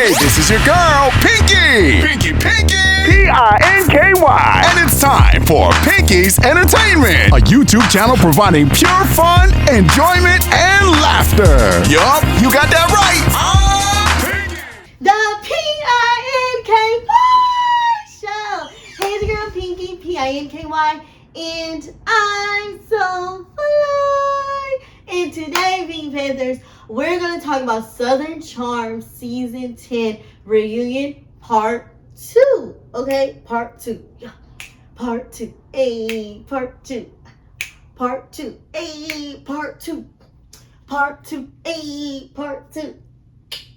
Hey, this is your girl, Pinky! Pinky! P-I-N-K-Y! And it's time for Pinky's Entertainment, a YouTube channel providing pure fun, enjoyment, and laughter. Yup, you got that right. Pinky! The P-I-N-K-Y show. Hey, it's your girl Pinky, P-I-N-K-Y, and I'm so fly. And today, Pink Panthers, we're going to talk about Southern Charm Season 10 Reunion Part 2. Okay? Part 2. Yeah. Part 2. A Part 2. Part 2. A Part 2. Part 2. A Part 2.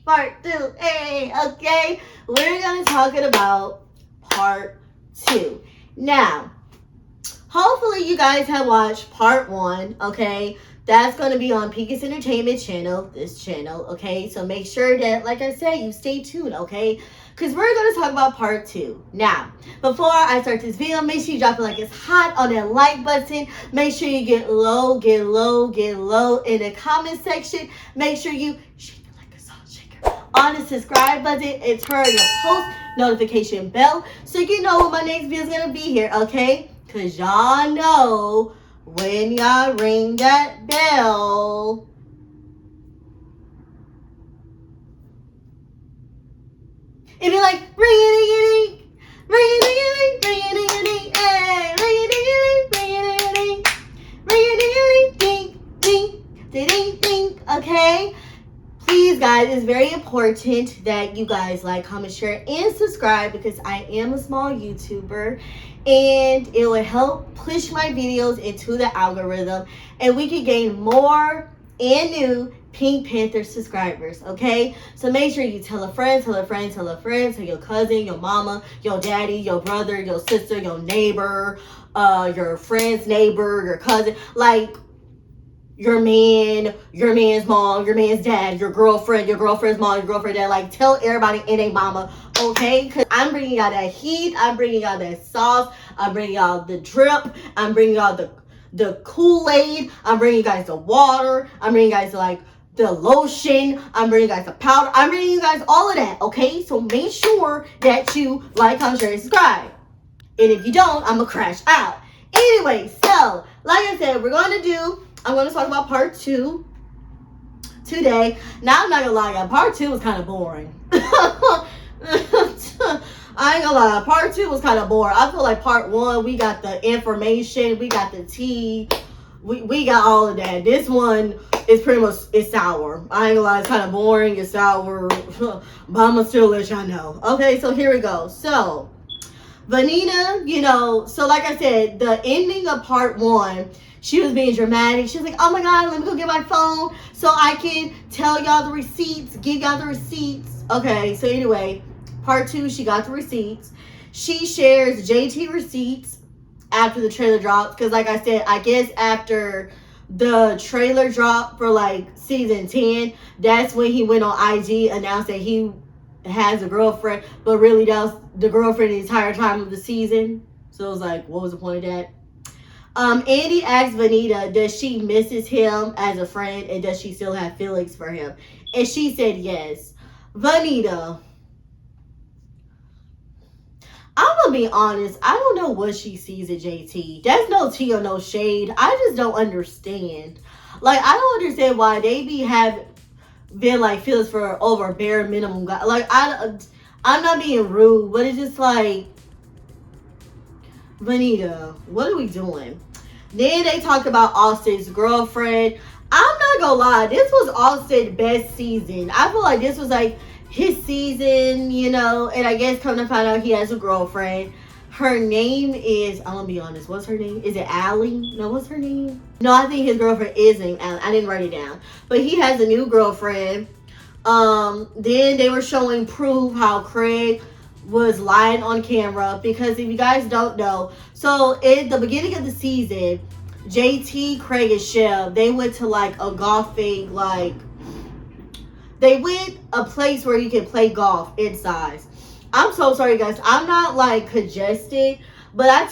Part 2. A. Okay? We're going to talk about Part 2. Now, hopefully you guys have watched Part 1. Okay? That's going to be on Pinky's Entertainment channel, this channel, okay? So make sure that, like I said, you stay tuned, okay? Because we're going to talk about Part 2. Now, before I start this video, make sure you drop it like it's hot on that like button. Make sure you get low in the comment section. Make sure you shake it like a salt shaker on the subscribe button and turn your post notification bell so you know when my next video is going to be here, okay? Because y'all know when y'all ring that bell, it be like ring-a-ding-a-ding, ring-a-ding-a-ding, ring-a-ding-a-ding, hey, ring-a-ding-a-ding, ring-a-ding-a-ding, ring-a-ding-a-ding, ding, ding, ding, okay? Please, guys, it's very important that you guys like, comment, share, and subscribe because I am a small YouTuber and it will help push my videos into the algorithm and we can gain more and new Pink Panther subscribers, okay? So make sure you tell a friend, tell your cousin, your mama, your daddy, your brother, your sister, your neighbor, your friend's neighbor, your cousin, like your man, your man's mom, your man's dad, your girlfriend's mom, your girlfriend's dad. Like, tell everybody and their mama, okay? Because I'm bringing y'all that heat. I'm bringing y'all that sauce. I'm bringing y'all the drip. I'm bringing y'all the Kool-Aid. I'm bringing you guys the water. I'm bringing you guys, like, the lotion. I'm bringing you guys the powder. I'm bringing you guys all of that, okay? So make sure that you like, comment, share, and subscribe. And if you don't, I'm going to crash out. Anyway, so, like I said, I'm going to talk about Part 2 today. Now, I'm not going to lie, y'all. Part 2 was kind of boring. I ain't gonna lie. Part 2 was kind of boring. I feel like Part 1, we got the information. We got the tea. We got all of that. This one is pretty much, it's sour. I ain't gonna lie. It's kind of boring. It's sour. But I'm gonna still let y'all know. Okay, so here we go. So, Vanita, so like I said, the ending of Part 1, she was being dramatic. She was like, oh my God, let me go get my phone so I can tell y'all the receipts, give y'all the receipts. Okay, so anyway, Part 2, she got the receipts. She shares JT receipts after the trailer drops. Because like I said, I guess after the trailer drop for like Season 10, that's when he went on IG, announced that he has a girlfriend. But really, that was the girlfriend the entire time of the season. So it was like, what was the point of that? Andy asked Vanita, does she misses him as a friend and does she still have feelings for him? And she said yes. Vanita, I'm gonna be honest, I don't know what she sees at JT. That's no tea or no shade. I just don't understand. Like, I don't understand why they been like feelings for over bare minimum guy. Like, I'm not being rude, but it's just like, Vanita, what are we doing? Then they talked about Austin's girlfriend. I'm not gonna lie, this was Austin's best season. I feel like this was like his season, and I guess come to find out he has a girlfriend. Her name is, I'm gonna be honest, what's her name? Is it Allie? No, what's her name? No, I think his girlfriend is named Allie. I didn't write it down. But he has a new girlfriend. Then they were showing proof how Craig was lying on camera, because if you guys don't know, so in the beginning of the season, JT, Craig, and Chev, they went to like a golfing, like, they went a place where you can play golf inside. I'm so sorry, guys. I'm not like congested, But I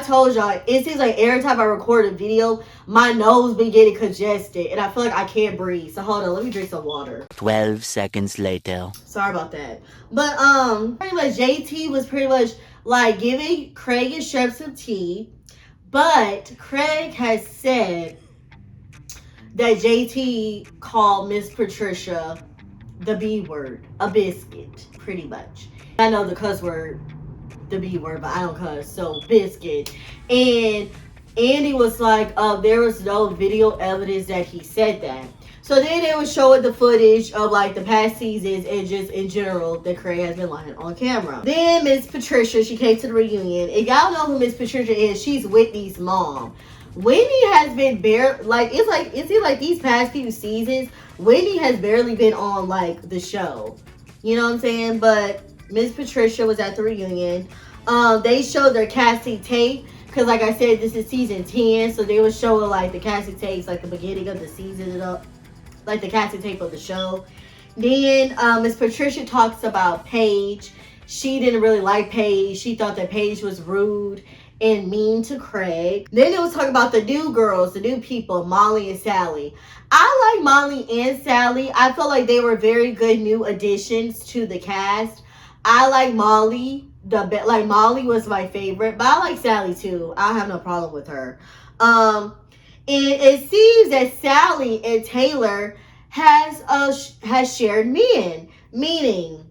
told y'all, it seems like every time I record a video, my nose be getting congested, and I feel like I can't breathe. So hold on, let me drink some water. 12 seconds later. Sorry about that. But pretty much JT was pretty much like giving Craig and Shep some tea, but Craig has said that JT called Miss Patricia the B word, a biscuit, pretty much. I know the cuss word, the B word, but I don't cuss, so biscuit. And Andy was like, there was no video evidence that he said that. So then they were showing the footage of like the past seasons and just in general that Craig has been lying on camera. Then Miss Patricia, she came to the reunion, and y'all know who Miss Patricia is. She's Whitney's mom. Whitney has been it seems like these past few seasons, Whitney has barely been on like the show. You know what I'm saying? But Miss Patricia was at the reunion. They showed their casting tape. Because like I said, this is season 10. So they were showing like the casting tapes, like the beginning of the season, like the casting tape of the show. Then Miss Patricia talks about Paige. She didn't really like Paige. She thought that Paige was rude and mean to Craig. Then it was talking about the new girls, the new people, Molly and Sally. I like Molly and Sally. I feel like they were very good new additions to the cast. I like Molly. Molly was my favorite, but I like Sally too. I have no problem with her. And it seems that Sally and Taylor has shared men, meaning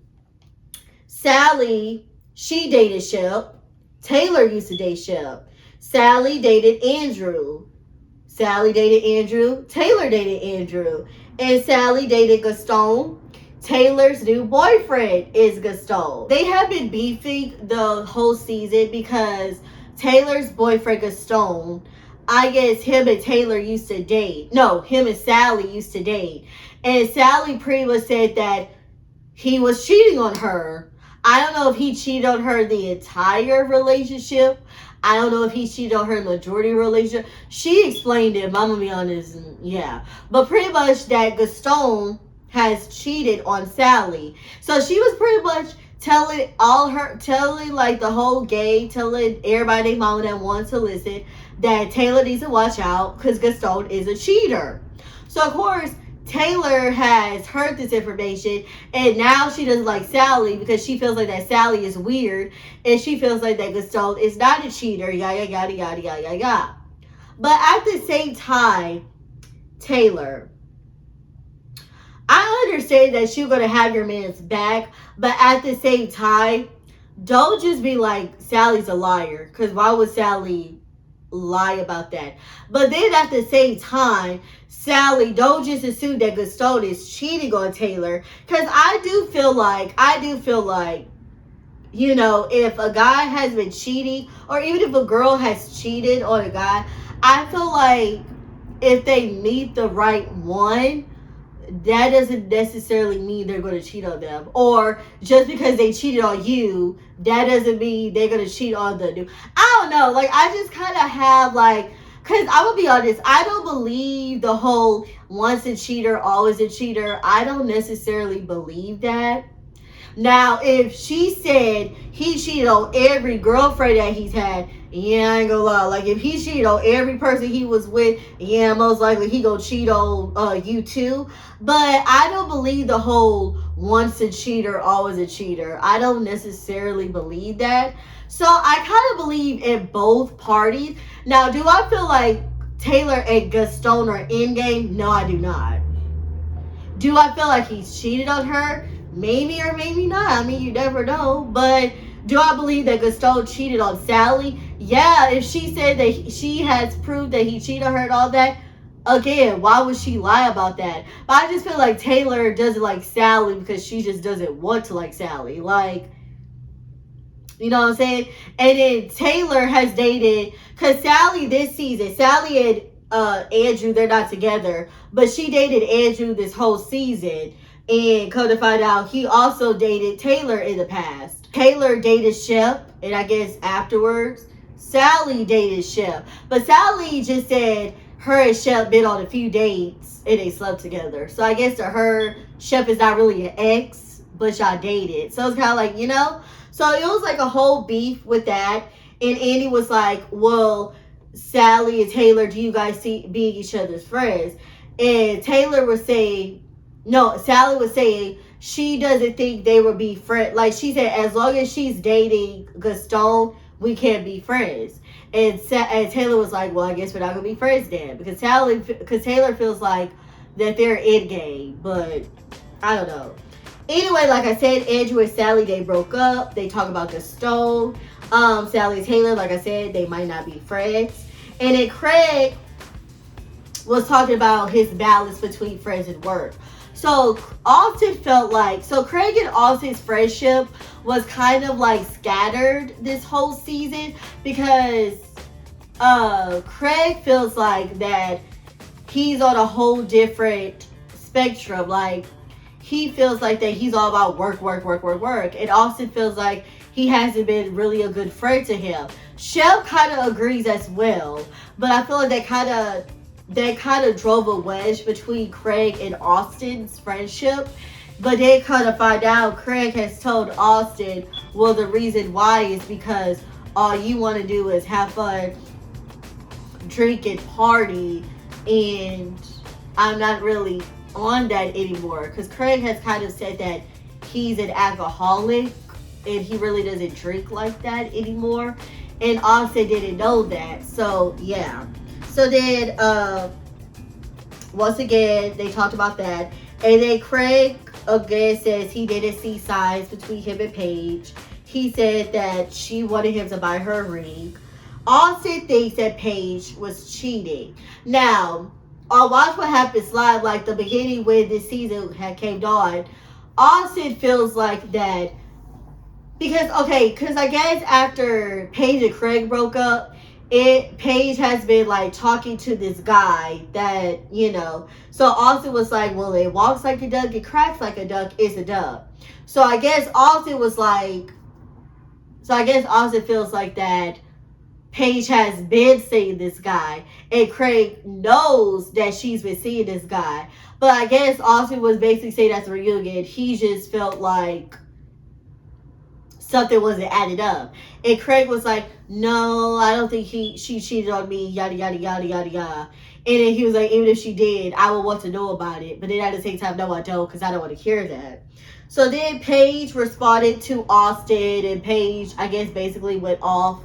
Sally, she dated Shep. Taylor used to date Shep. Sally dated Andrew. Sally dated Andrew. Taylor dated Andrew. And Sally dated Gaston. Taylor's new boyfriend is Gaston. They have been beefing the whole season because Taylor's boyfriend Gaston, I guess him and Taylor used to date. No, him and Sally used to date. And Sally pretty much said that he was cheating on her. I don't know if he cheated on her the entire relationship. I don't know if he cheated on her majority relationship. She explained it, but I'm gonna be honest, yeah. But pretty much that Gaston has cheated on Sally. So she was pretty much telling like the whole gang, telling everybody they mama that wants to listen that Taylor needs to watch out because Gaston is a cheater. So of course, Taylor has heard this information and now she doesn't like Sally because she feels like that Sally is weird and she feels like that Gaston is not a cheater, yada, yada, yada, yada, yada. But at the same time, Taylor, I understand that you're going to have your man's back, but at the same time, don't just be like, Sally's a liar, because why would Sally lie about that? But then at the same time, Sally, don't just assume that Gaston is cheating on Taylor, because I do feel like, you know, if a guy has been cheating, or even if a girl has cheated on a guy, I feel like if they meet the right one, that doesn't necessarily mean they're going to cheat on them. Or just because they cheated on you, that doesn't mean they're going to cheat on the new. I don't know. Like, I just kind of have like, because I'm going to be honest, I don't believe the whole once a cheater, always a cheater. I don't necessarily believe that. Now, if she said he cheated on every girlfriend that he's had, yeah, I ain't gonna lie. Like, if he cheated on every person he was with, yeah, most likely he gonna cheat on you too. But I don't believe the whole once a cheater, always a cheater. I don't necessarily believe that. So I kind of believe in both parties. Now, do I feel like Taylor and Gaston are in game? No, I do not. Do I feel like he's cheated on her? Maybe or maybe not. I mean, you never know. But do I believe that Gaston cheated on Sally? Yeah, if she said that she has proved that he cheated on her and all that, again, why would she lie about that? But I just feel like Taylor doesn't like Sally because she just doesn't want to like Sally. Like, you know what I'm saying? And then Taylor has dated, because Sally this season, Sally and Andrew, they're not together, but she dated Andrew this whole season. And come to find out, he also dated Taylor in the past. Taylor dated Shep, and I guess afterwards, Sally dated Shep. But Sally just said her and Shep been on a few dates, and they slept together. So I guess to her, Shep is not really an ex, but y'all dated. So it's kind of like, you know? So it was like a whole beef with that. And Andy was like, well, Sally and Taylor, do you guys see being each other's friends? And Taylor was saying, no, Sally was saying she doesn't think they would be friends. Like she said, as long as she's dating Gaston, we can't be friends. And Taylor was like, well, I guess we're not gonna be friends then, because Taylor feels like that they're in game, but I don't know. Anyway, like I said, Andrew and Sally, they broke up. They talk about Gaston. Sally and Taylor, like I said, they might not be friends. And then Craig was talking about his balance between friends and work. So Austin felt like, so Craig and Austin's friendship was kind of like scattered this whole season, because Craig feels like that he's on a whole different spectrum. Like he feels like that he's all about work. And Austin feels like he hasn't been really a good friend to him. Shep kind of agrees as well, but I feel like that kind of drove a wedge between Craig and Austin's friendship. But they kind of find out Craig has told Austin, well, the reason why is because all you want to do is have fun, drink and party, and I'm not really on that anymore. Because Craig has kind of said that he's an alcoholic and he really doesn't drink like that anymore. And Austin didn't know that. So, yeah. So then, once again, they talked about that. And then Craig again says he didn't see signs between him and Paige. He said that she wanted him to buy her a ring. Austin thinks that Paige was cheating. Now, on Watch What Happens Live, like the beginning when this season had came on, Austin feels like that because I guess after Paige and Craig broke up, Paige has been like talking to this guy that, so Austin was like, well, it walks like a duck, it cracks like a duck, it's a duck. So I guess Austin feels like that Paige has been seeing this guy, and Craig knows that she's been seeing this guy. But I guess Austin was basically saying at the reunion, he just felt like something wasn't added up. And Craig was like, no, I don't think she cheated on me, yada, yada, yada, yada, yada. And then he was like, even if she did, I would want to know about it. But then at the same time, no, I don't, because I don't want to hear that. So then Paige responded to Austin, and Paige, I guess, basically went off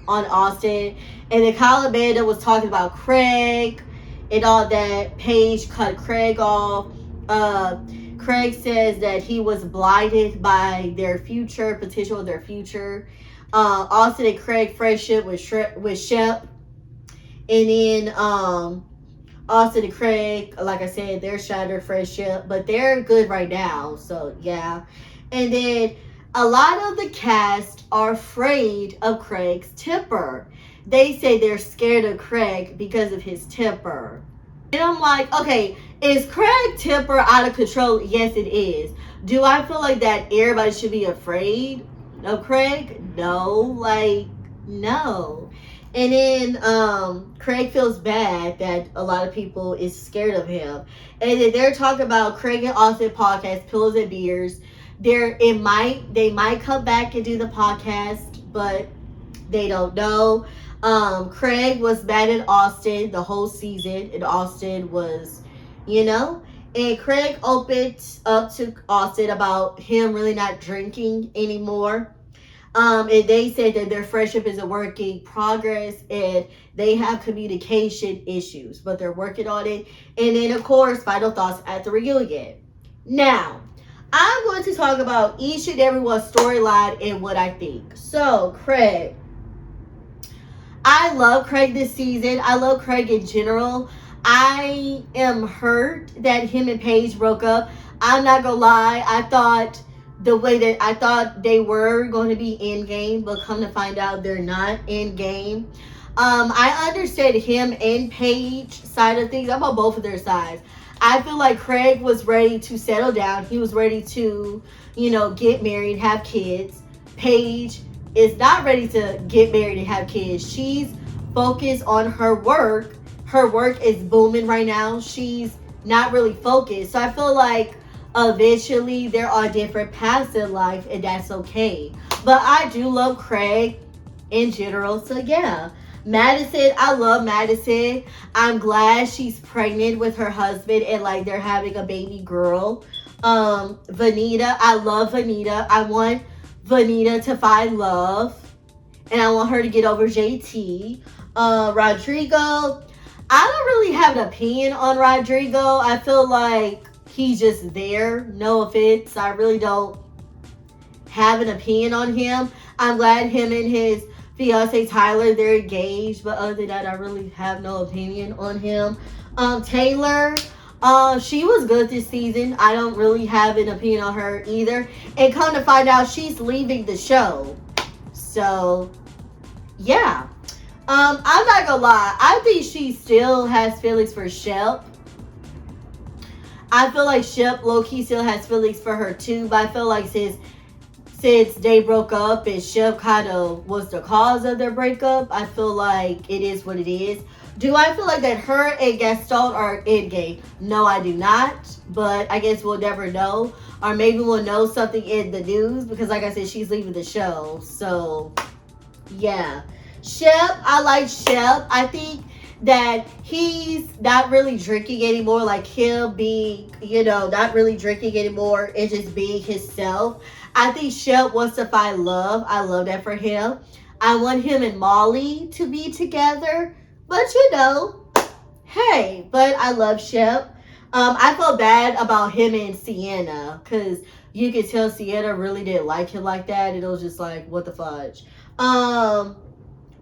on Austin. And then Kyle and Amanda was talking about Craig and all that. Paige cut Craig off. Craig says that he was blinded by their future, potential of their future. Austin and Craig friendship with Shep. And then Austin and Craig, like I said, they're shattered friendship, but they're good right now. So yeah. And then a lot of the cast are afraid of Craig's temper. They say they're scared of Craig because of his temper. And I'm like, okay, is Craig's temper out of control? Yes, it is. Do I feel like that everybody should be afraid of Craig? No, no. And then Craig feels bad that a lot of people is scared of him. And then they're talking about Craig and Austin podcast, Pillows and Beers. They might come back and do the podcast, but they don't know. Craig was mad at Austin the whole season, and Austin was, and Craig opened up to Austin about him really not drinking anymore. And they said that their friendship is a work in progress and they have communication issues, but they're working on it. And then, of course, final thoughts at the reunion. Now, I'm going to talk about each and every one storyline and what I think. So, Craig. I love Craig this season. I love Craig in general. I am hurt that him and Paige broke up. I'm not going to lie. I thought they were going to be in game, but come to find out they're not in game. I understand him and Paige side of things. I'm on both of their sides. I feel like Craig was ready to settle down. He was ready to, get married, have kids. Paige is not ready to get married and have kids. She's focused on her work. Her work is booming right now. She's not really focused. So I feel like eventually there are different paths in life, and that's okay. But I do love Craig in general. So yeah, Madison, I love Madison. I'm glad she's pregnant with her husband and like they're having a baby girl. Vanita, I love Vanita. I want Vanita to find love and I want her to get over JT. Rodrigo, I don't really have an opinion on Rodrigo. I feel like he's just there. No offense. I really don't have an opinion on him. I'm glad him and his fiance Tyler, they're engaged, but other than that, I really have no opinion on him. Taylor, she was good this season. I don't really have an opinion on her either. And come to find out, she's leaving the show. So, yeah. I'm not gonna lie. I think she still has feelings for Shep. I feel like Shep low-key still has feelings for her too, but I feel like since they broke up and Shep kind of was the cause of their breakup, I feel like it is what it is. Do I feel like that her and Gaston are endgame? No, I do not. But I guess we'll never know. Or maybe we'll know something in the news because like I said, she's leaving the show. So, yeah. Shep, I like Shep. I think that he's not really drinking anymore. Like him being, not really drinking anymore and just being himself. I think Shep wants to find love. I love that for him. I want him and Molly to be together. But hey, but I love Shep. I felt bad about him and Sienna because you could tell Sienna really didn't like him like that. And it was just like, what the fudge.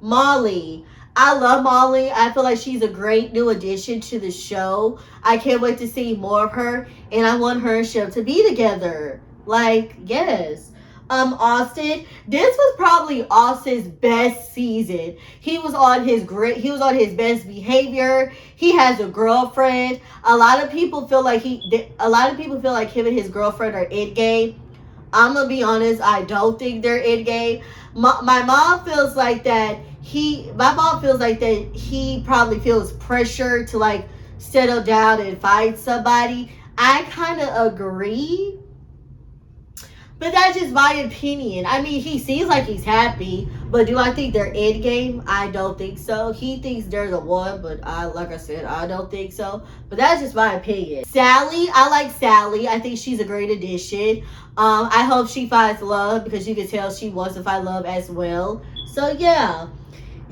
Molly. I love Molly. I feel like she's a great new addition to the show. I can't wait to see more of her. And I want her and Shep to be together. Like, yes. Austin. This was probably Austin's best season. He was on his best behavior. He has a girlfriend. A lot of people feel like him and his girlfriend are endgame. I'm gonna be honest, I don't think they're endgame. My mom feels like that he probably feels pressure to like settle down and find somebody. I kind of agree. But that's just my opinion. I mean, he seems like he's happy, but do I think they're endgame? I don't think so. He thinks they're the one, but like I said, I don't think so. But that's just my opinion. Sally, I like Sally. I think she's a great addition. I hope she finds love because you can tell she wants to find love as well. So yeah.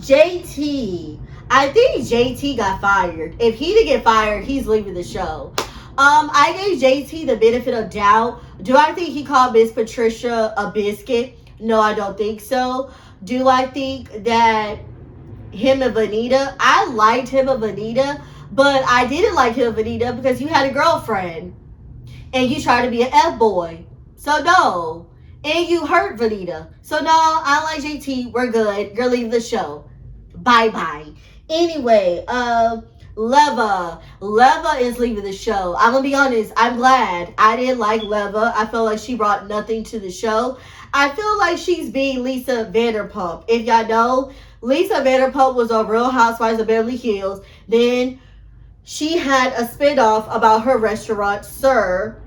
JT. I think JT got fired. If he didn't get fired, he's leaving the show. I gave JT the benefit of doubt. Do I think he called Miss Patricia a biscuit? No, I don't think so. Do I think that him and Vanita, I liked him and Vanita, but I didn't like him and Vanita because you had a girlfriend and you tried to be an F-boy. So no. And you hurt Vanita. So no, I like JT. We're good. You're leaving the show. Bye-bye. Anyway, Leva is leaving the show. I'm gonna be honest, I'm glad. I didn't like Leva. I feel like she brought nothing to the show. I feel like she's being Lisa Vanderpump. If y'all know, Lisa Vanderpump was on Real Housewives of Beverly Hills. Then she had a spinoff about her restaurant, Sir.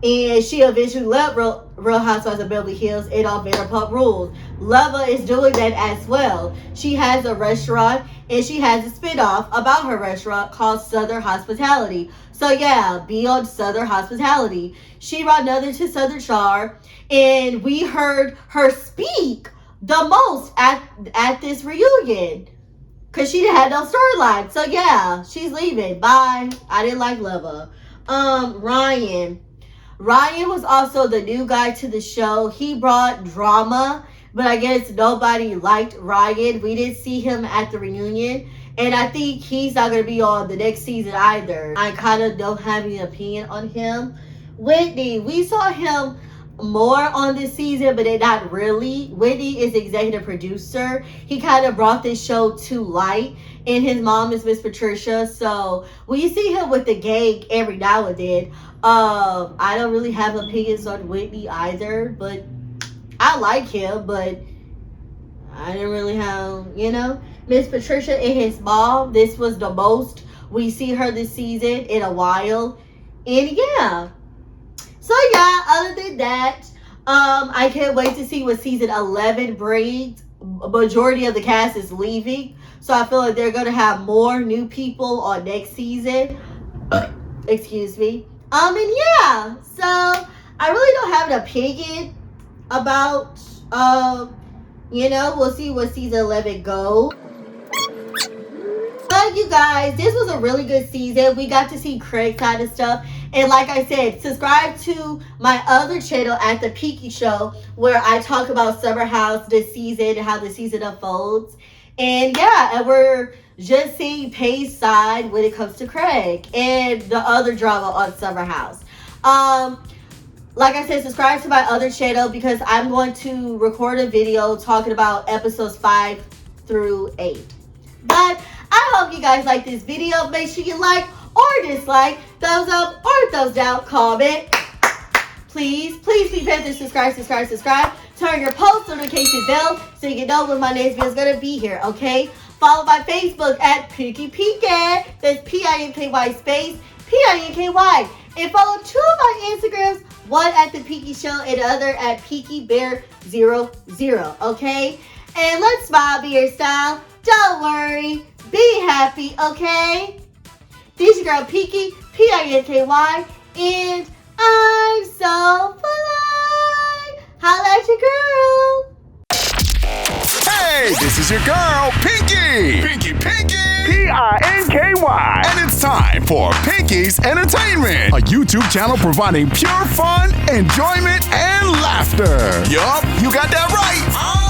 And she eventually left Real Housewives of Beverly Hills and on Vanderpump Rules. Leva is doing that as well. She has a restaurant and she has a spinoff about her restaurant called Southern Hospitality. So yeah, be on Southern Hospitality. She brought another to Southern Char, and we heard her speak the most at this reunion because she had no storyline. So yeah, she's leaving. Bye. I didn't like Leva. Ryan was also the new guy to the show. He brought drama, but I guess nobody liked Ryan. We didn't see him at the reunion, and I think he's not going to be on the next season either. I kind of don't have any opinion on him. Whitney, we saw him more on this season, but not really. Whitney is executive producer. He kind of brought this show to light, and his mom is Miss Patricia, so we see him with the gang every now and then. I don't really have opinions on Whitney either, but I like him, but I didn't really have, Miss Patricia and his mom. This was the most we see her this season in a while, and yeah. So yeah, other than that, I can't wait to see what season 11 brings. a majority of the cast is leaving. So I feel like they're going to have more new people on next season. Excuse me. And yeah, so I really don't have an opinion about, we'll see what season 11 goes. But you guys, this was a really good season. We got to see Craig's side of stuff. And like I said, subscribe to my other channel at The Peaky Show, where I talk about Summer House this season and how the season unfolds. And yeah, and we're just seeing Paige's side when it comes to Craig and the other drama on Summer House. Like I said, subscribe to my other channel because I'm going to record a video talking about episodes 5 through 8. But I hope you guys like this video. Make sure you like or dislike, thumbs up or thumbs down, comment. Please be paying to subscribe. Turn your post notification bell so you can know when my next video is going to be here, okay? Follow my Facebook at Pinky Pinky. That's Pinky space Pinky. And follow 2 of my Instagrams, one at The Peaky Show and the other at PeakyBear00, okay? And let's smile, be your style. Don't worry. Be happy, okay? This your girl Peaky, Pinky, and I'm so fly. Holla at your girl. Hey, this is your girl, Pinky! Pinky! Pinky! And it's time for Pinky's Entertainment, a YouTube channel providing pure fun, enjoyment, and laughter. Yup, you got that right.